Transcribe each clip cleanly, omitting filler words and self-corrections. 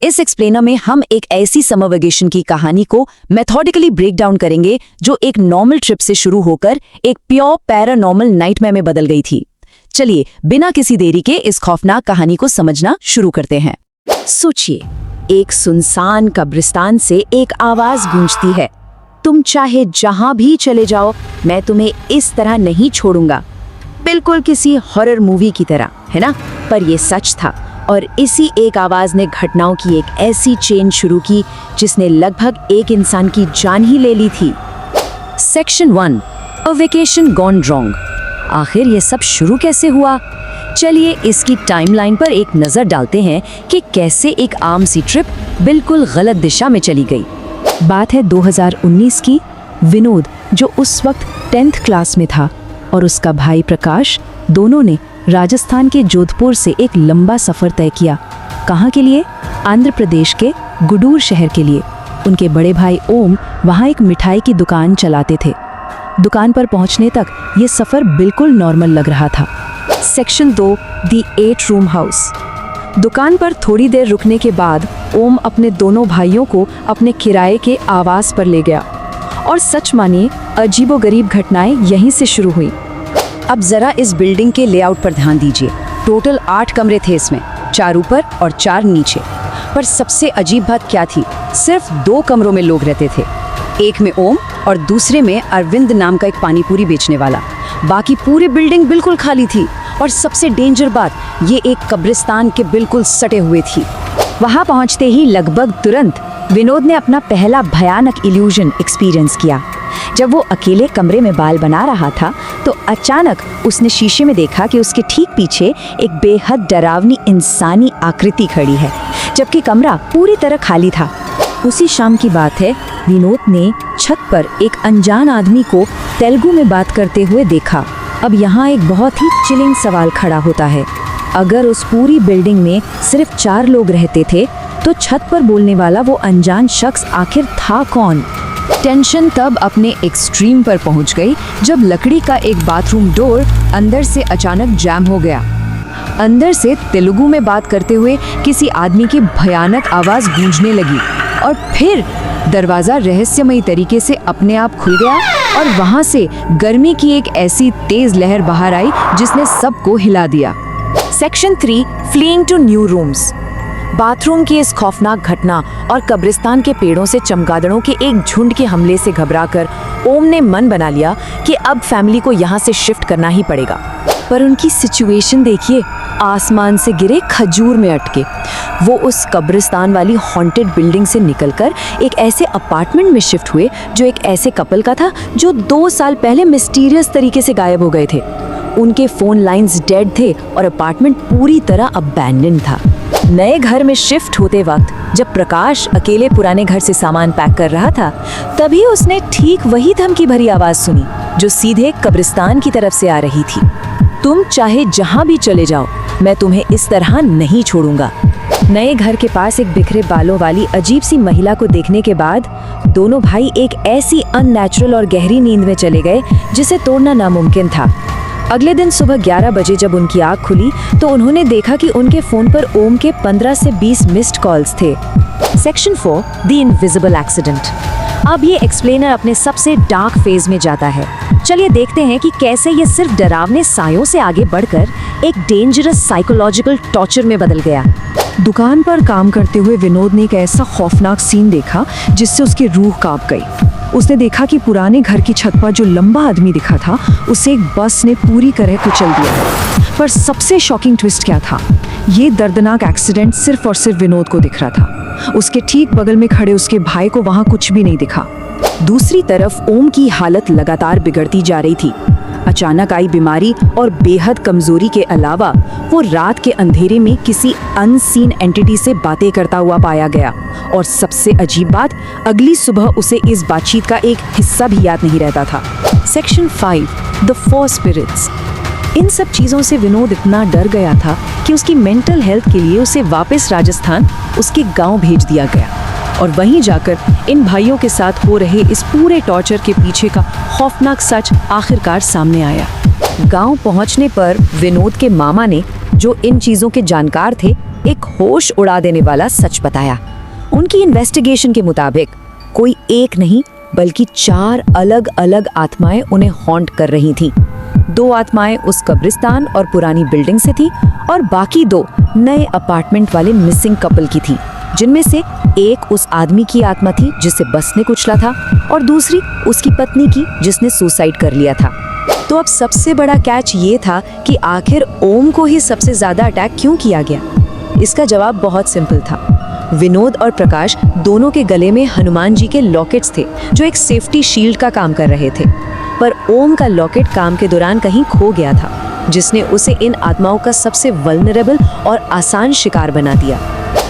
इस एक्सप्लेनर में हम एक ऐसी समर वेकेशन की कहानी को मेथोडिकली ब्रेक डाउन करेंगे जो एक नॉर्मल ट्रिप से शुरू होकर एक प्योर पैरानॉर्मल नाइटमेयर में बदल गई थी। चलिए बिना किसी देरी के इस खौफनाक कहानी को समझना शुरू करते हैं। सोचिए, एक सुनसान कब्रिस्तान से एक आवाज गूंजती है, तुम चाहे जहां भी चले जाओ, मैं तुम्हें इस तरह नहीं छोड़ूंगा। बिल्कुल किसी हॉरर मूवी की तरह, है ना? पर ये सच था और इसी एक आवाज ने घटनाओं की एक ऐसी चेन शुरू की जिसने लगभग एक इंसान की जान ही ले ली थी। Section 1, a vacation gone wrong. आखिर ये सब शुरू कैसे हुआ? चलिए इसकी टाइमलाइन पर एक नजर डालते हैं कि कैसे एक आम सी ट्रिप बिल्कुल गलत दिशा में चली गई। बात है 2019 की। विनोद, जो उस वक्त 10th क्लास में था, और उसका भाई प्रकाश, दोनों ने राजस्थान के जोधपुर से एक लंबा सफर तय किया। कहाँ के लिए? आंध्र प्रदेश के गुडूर शहर के लिए। उनके बड़े भाई ओम वहाँ एक मिठाई की दुकान चलाते थे। दुकान पर पहुँचने तक ये सफर बिल्कुल नॉर्मल लग रहा था। Section 2, the 8 room house. दुकान पर थोड़ी देर रुकने के बाद ओम अपने दोनों भाइयों को अपने किराए के आवास पर ले गया, और सच मानिए अजीबोगरीब घटनाएं यहीं से शुरू हुई। अब जरा इस बिल्डिंग के लेआउट पर ध्यान दीजिए। टोटल 8 कमरे थे इसमें, 4 ऊपर और 4 नीचे। पर सबसे अजीब बात क्या थी? सिर्फ 2 कमरों में लोग रहते थे। एक में ओम और दूसरे में अरविंद नाम का एक पानीपुरी बेचने वाला। बाकी पूरी बिल्डिंग बिल्कुल खाली थी। और सबसे डेंजर बात, ये एक कब्रिस्तान के बिल्कुल सटे हुए थी। वहाँ पहुँचते ही लगभग तुरंत विनोद ने अपना पहला भयानक इल्यूजन एक्सपीरियंस किया। जब वो अकेले कमरे में बाल बना रहा था तो अचानक उसने शीशे में देखा कि उसके ठीक पीछे एक बेहद डरावनी इंसानी आकृति खड़ी है, जबकि कमरा पूरी तरह खाली था। उसी शाम की बात है, विनोद ने छत पर एक अनजान आदमी को तेलुगु में बात करते हुए देखा। अब यहाँ एक बहुत ही चिलिंग सवाल खड़ा होता है। अगर उस पूरी बिल्डिंग में सिर्फ 4 लोग रहते थे तो छत पर बोलने वाला वो अनजान शख्स आखिर था कौन? टेंशन तब अपने एक्सट्रीम पर पहुंच गई जब लकड़ी का एक बाथरूम डोर अंदर से अचानक जैम हो गया। अंदर से तेलुगु में बात करते हुए किसी आदमी की भयानक आवाज गूंजने लगी, और फिर दरवाजा रहस्यमयी तरीके से अपने आप खुल गया और वहां से गर्मी की एक ऐसी तेज लहर बाहर आई जिसने सबको हिला दिया। Section 3, fleeing to new rooms. Bathroom की इस खौफनाक घटना और कब्रिस्तान के पेड़ों से चमगादड़ों के एक झुंड के हमले से घबराकर ओम ने मन बना लिया कि अब फैमिली को यहाँ से शिफ्ट करना ही पड़ेगा। पर उनकी सिचुएशन देखिए, आसमान से गिरे खजूर में अटके। वो उस कब्रिस्तान वाली हॉन्टेड बिल्डिंग से निकलकर एक ऐसे अपार्टमेंट में शिफ्ट हुए जो एक ऐसे कपल का था जो 2 साल पहले मिस्टीरियस तरीके से गायब हो गए थे। उनके फोन लाइंस डेड थे और अपार्टमेंट पूरी तरह अबैंडन था। नए घर में शिफ्ट होते वक्त जब प्रकाश अकेले पुराने घर से सामान पैक कर रहा था, तभी उसने ठीक वही धमकी भरी आवाज सुनी जो सीधे कब्रिस्तान की तरफ से आ रही थी। तुम चाहे जहां भी चले जाओ, मैं तुम्हें इस तरह नहीं छोड़ूंगा। नए घर के पास एक बिखरे बालों वाली अजीब सी महिला को देखने के बाद दोनों भाई एक ऐसी अननेचुरल और गहरी नींद में चले गए जिसे तोड़ना नामुमकिन था। अगले दिन सुबह 11 बजे जब उनकी आँख खुली तो उन्होंने देखा कि उनके फोन पर ओम के 15 से 20 मिस्ड कॉल्स थे। Section 4, the invisible accident. अब ये एक्सप्लेनर अपने सबसे डार्क फेज में जाता है। चलिए देखते हैं कि कैसे ये सिर्फ डरावने सायों से आगे बढ़कर एक डेंजरस साइकोलॉजिकल टॉर्चर में बदल गया। दुकान पर काम करते हुए विनोद ने एक ऐसा खौफनाक सीन देखा जिससे उसकी रूह कांप गई। उसने देखा कि पुराने घर की छत पर जो लंबा आदमी दिखा था उसे एक बस ने पूरी तरह कुचल दिया। पर सबसे शॉकिंग ट्विस्ट क्या था? ये दर्दनाक एक्सीडेंट सिर्फ और सिर्फ विनोद को दिख रहा था। उसके ठीक बगल में खड़े उसके भाई को वहां कुछ भी नहीं दिखा। दूसरी तरफ ओम की हालत लगातार बिगड़ती जा रही थी। अचानक आई बीमारी और बेहद कमजोरी के अलावा वो रात के अंधेरे में किसी अनसीन एंटिटी से बातें करता हुआ पाया गया। और सबसे अजीब बात, अगली सुबह उसे इस बातचीत का एक हिस्सा भी याद नहीं रहता था। Section 5, the 4 spirits. इन सब चीज़ों से विनोद इतना डर गया था कि उसकी मेंटल हेल्थ के लिए उसे वापस राजस्थान उसके गांव भेज दिया गया। और वहीं जाकर इन भाइयों के साथ हो रहे इस पूरे टॉर्चर के पीछे का खौफनाक सच आखिरकार सामने आया। गांव पहुंचने पर विनोद के मामा ने, जो इन चीजों के जानकार थे, एक होश उड़ा देने वाला सच बताया। उनकी इन्वेस्टिगेशन के मुताबिक कोई एक नहीं बल्कि 4 अलग अलग आत्माएं उन्हें हॉन्ट कर रही थीं। 2 आत्माएं उस कब्रिस्तान और पुरानी बिल्डिंग से थी और बाकी 2 नए अपार्टमेंट वाले मिसिंग कपल की थी, जिनमें से एक उस आदमी की आत्मा थी जिसे बस ने कुचला था और दूसरी उसकी पत्नी की जिसने सुसाइड कर लिया था। तो अब सबसे बड़ा कैच ये था कि आखिर ओम को ही सबसे ज्यादा अटैक क्यों किया गया। इसका जवाब बहुत सिंपल था। विनोद और प्रकाश दोनों के गले में हनुमान जी के लॉकेट्स थे जो एक सेफ्टी शील्ड का काम कर रहे थे, पर ओम का लॉकेट काम के दौरान कहीं खो गया था, जिसने उसे इन आत्माओं का सबसे वल्नरेबल और आसान शिकार बना दिया।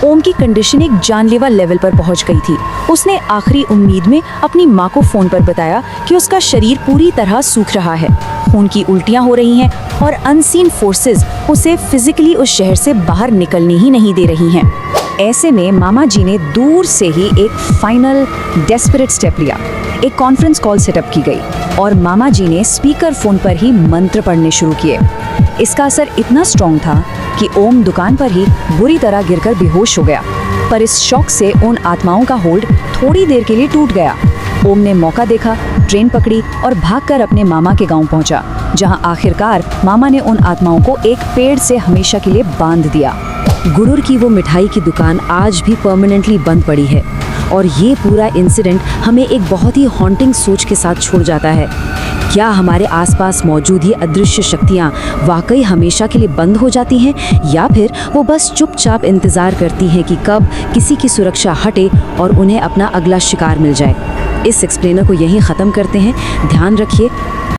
ओम की कंडीशन एक जानलेवा लेवल पर पहुंच गई थी। उसने आखिरी उम्मीद में अपनी माँ को फोन पर बताया कि उसका शरीर पूरी तरह सूख रहा है, खून की उल्टियां हो रही हैं और अनसीन फोर्सेस उसे फिजिकली उस शहर से बाहर निकलने ही नहीं दे रही हैं। ऐसे में मामा जी ने दूर से ही एक फाइनल डेस्परेट स्टेप लिया। एक कॉन्फ्रेंस कॉल सेटअप की गई और मामा जी ने स्पीकर फोन पर ही मंत्र पढ़ने शुरू किए। इसका असर इतना स्ट्रॉन्ग था कि ओम दुकान पर ही बुरी तरह गिरकर बेहोश हो गया, पर इस शॉक से उन आत्माओं का होल्ड थोड़ी देर के लिए टूट गया। ओम ने मौका देखा, ट्रेन पकड़ी और भागकर अपने मामा के गांव पहुंचा, जहां आखिरकार मामा ने उन आत्माओं को एक पेड़ से हमेशा के लिए बांध दिया। गुड़ुर की वो मिठाई की दुकान आज भी परमानेंटली बंद पड़ी है और ये पूरा इंसिडेंट हमें एक बहुत ही हॉन्टिंग सोच के साथ छोड़ जाता है। क्या हमारे आसपास मौजूद ये अदृश्य शक्तियाँ वाकई हमेशा के लिए बंद हो जाती हैं, या फिर वो बस चुपचाप इंतज़ार करती हैं कि कब किसी की सुरक्षा हटे और उन्हें अपना अगला शिकार मिल जाए। इस एक्सप्लेनर को यहीं ख़त्म करते हैं। ध्यान रखिए,